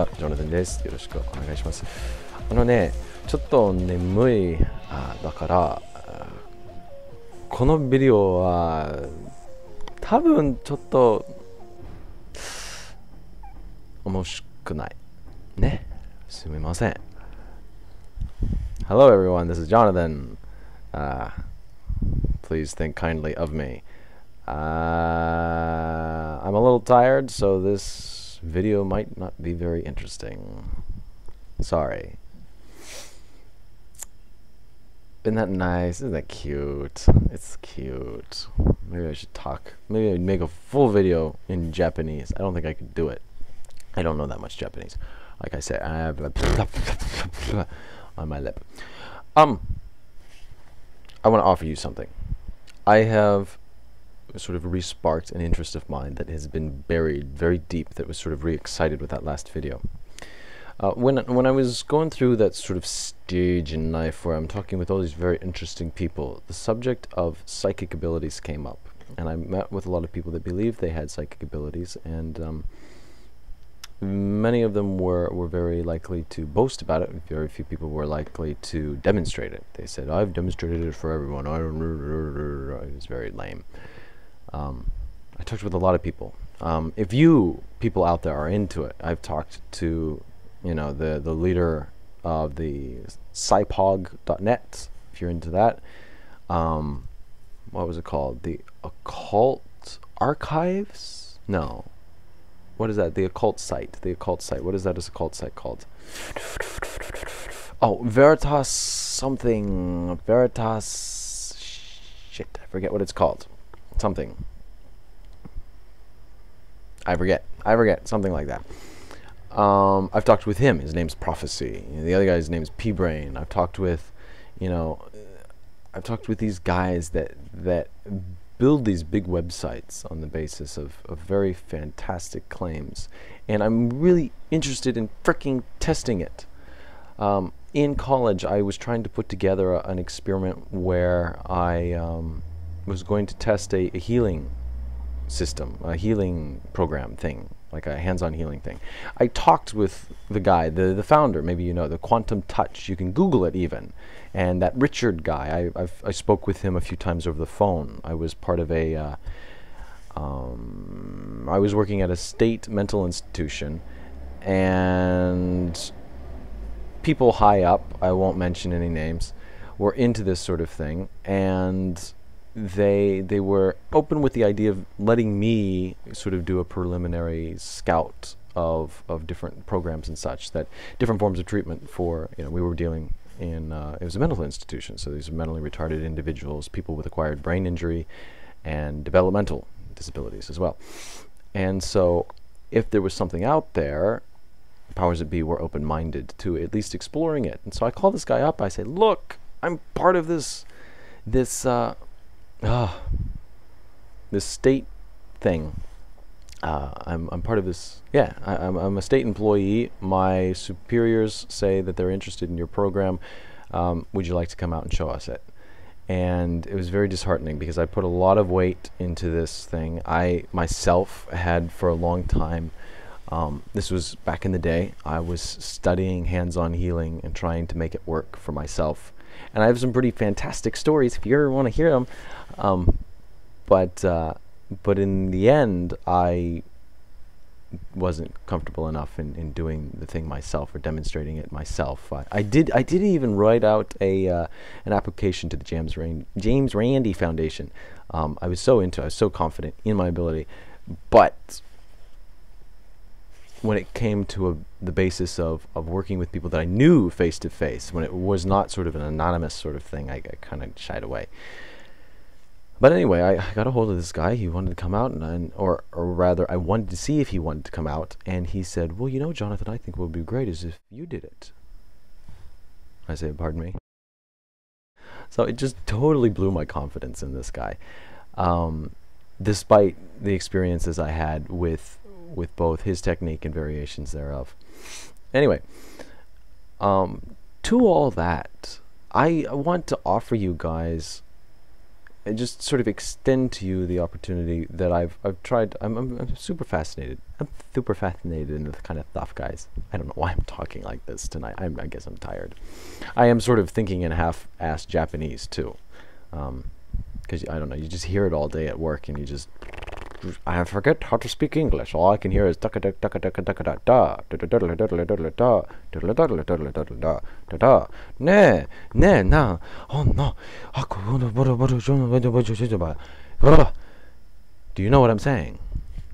は、ジョナタンです。よろしくお願いします。ちょっと眠いだから、このビデオは多分ちょっと面白くないね。すみません。Hello everyone, this is Jonathan. Please think kindly of me. I'm a little tired, so this video might not be very interesting. Sorry. Isn't that nice? Isn't that cute? It's cute. Maybe I should talk. Maybe I'd make a full video in Japanese. I don't think I could do it. I don't know that much Japanese. Like I said, I have on my lip. I want to offer you something. I have sort of re-sparked an interest of mine that has been buried very deep, that was sort of re-excited with that last video. When I was going through that sort of stage in life where I'm talking with all these very interesting people, the subject of psychic abilities came up, and I met with a lot of people that believed they had psychic abilities, and many of them were very likely to boast about it. Very few people were likely to demonstrate it. They said, "I've demonstrated it for everyone." It was very lame. I talked with a lot of people. If you people out there are into it, I've talked to the leader of the Cypog.net, if you're into that. What was it called? The Occult Archives? No. What is that? The Occult Site. The Occult Site. What is that occult site called? Oh, Veritas something. Veritas... Shit, I forget what it's called. Something. I forget. Something like that. I've talked with him. His name's Prophecy. The other guy's name's P-Brain. I've talked with, I've talked with these guys that build these big websites on the basis of very fantastic claims, and I'm really interested in fricking testing it. In college, I was trying to put together an experiment where I was going to test a healing system, a healing program thing, like a hands-on healing thing. I talked with the guy, the founder, maybe you know, the Quantum Touch. You can Google it even. And that Richard guy, I spoke with him a few times over the phone. I was part of a, I was working at a state mental institution, and people high up, I won't mention any names, were into this sort of thing, and they were open with the idea of letting me sort of do a preliminary scout of different programs and such, that different forms of treatment for, we were dealing in, it was a mental institution, so these are mentally retarded individuals, people with acquired brain injury and developmental disabilities as well. And so if there was something out there, powers that be were open-minded to at least exploring it. And so I called this guy up. I said, "Look, I'm part of this state thing. I'm part of this. Yeah, I'm a state employee. My superiors say that they're interested in your program. Would you like to come out and show us it?" And it was very disheartening because I put a lot of weight into this thing. I myself had for a long time, this was back in the day, I was studying hands-on healing and trying to make it work for myself. And I have some pretty fantastic stories if you ever want to hear them. But in the end, I wasn't comfortable enough in doing the thing myself or demonstrating it myself. I did even write out an application to the James Randi Foundation. I was so confident in my ability, but when it came to the basis of working with people that I knew face to face, when it was not sort of an anonymous sort of thing, I kind of shied away. But anyway, I got a hold of this guy. He wanted to come out, or rather, I wanted to see if he wanted to come out, and he said, "Well, Jonathan, I think what would be great is if you did it." I said, "Pardon me?" So it just totally blew my confidence in this guy, despite the experiences I had with both his technique and variations thereof. Anyway, to all that, I want to offer you guys just sort of extend to you the opportunity that I've tried. I'm super fascinated. I'm super fascinated in this kind of stuff, guys. I don't know why I'm talking like this tonight. I guess I'm tired. I am sort of thinking in half-assed Japanese too, because I don't know. You just hear it all day at work, and you just I forget how to speak English. All I can hear is da da da da da da da da da da ne ne na oh no. Do you know what I'm saying?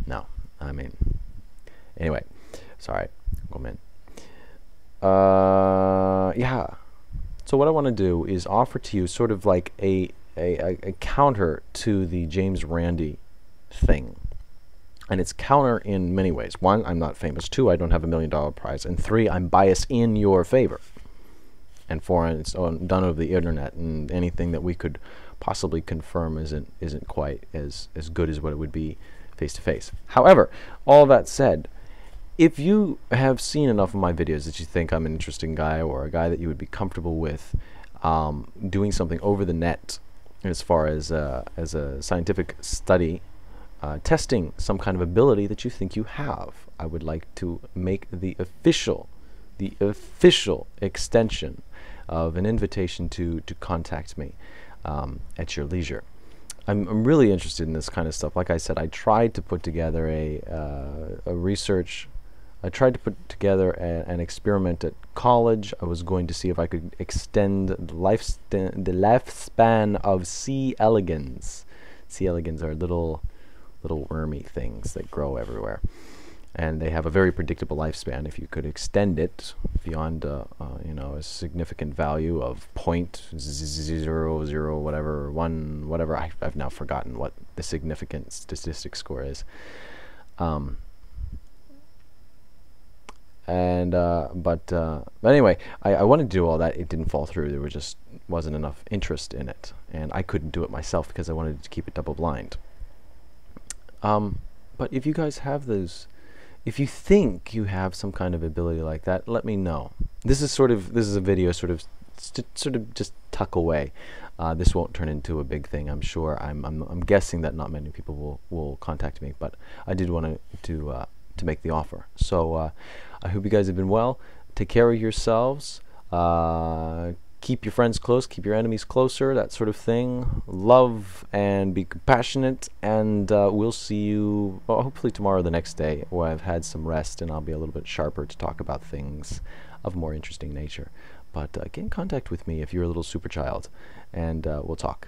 No. I mean, anyway, sorry. Yeah. So what I want to do is offer to you sort of like a counter to the James Randi thing. And it's counter in many ways. One, I'm not famous. Two, I don't have $1 million prize. And three, I'm biased in your favor. And four, it's done over the internet, and anything that we could possibly confirm isn't quite as good as what it would be face to face. However, all that said, if you have seen enough of my videos that you think I'm an interesting guy, or a guy that you would be comfortable with doing something over the net as far as a scientific study, testing some kind of ability that you think you have, I would like to make the official extension of an invitation to contact me at your leisure. I'm really interested in this kind of stuff. Like I said, I tried to put together a research. I tried to put together an experiment at college. I was going to see if I could extend the lifespan of C. elegans. C. elegans are little wormy things that grow everywhere, and they have a very predictable lifespan. If you could extend it beyond you know, a significant value of 0.00 whatever, 1 whatever, I've now forgotten what the significant statistic score is. But anyway, I wanted to do all that. It didn't fall through. There just wasn't enough interest in it, and I couldn't do it myself because I wanted to keep it double blind. But if you guys have those, if you think you have some kind of ability like that, let me know. This is a video sort of just tuck away. This won't turn into a big thing, I'm sure. I'm guessing that not many people will contact me, but I did want to make the offer. So I hope you guys have been well. Take care of yourselves. Keep your friends close, keep your enemies closer, that sort of thing. Love and be compassionate, and we'll see you hopefully tomorrow or the next day, where I've had some rest and I'll be a little bit sharper to talk about things of more interesting nature. But get in contact with me if you're a little super child, and we'll talk.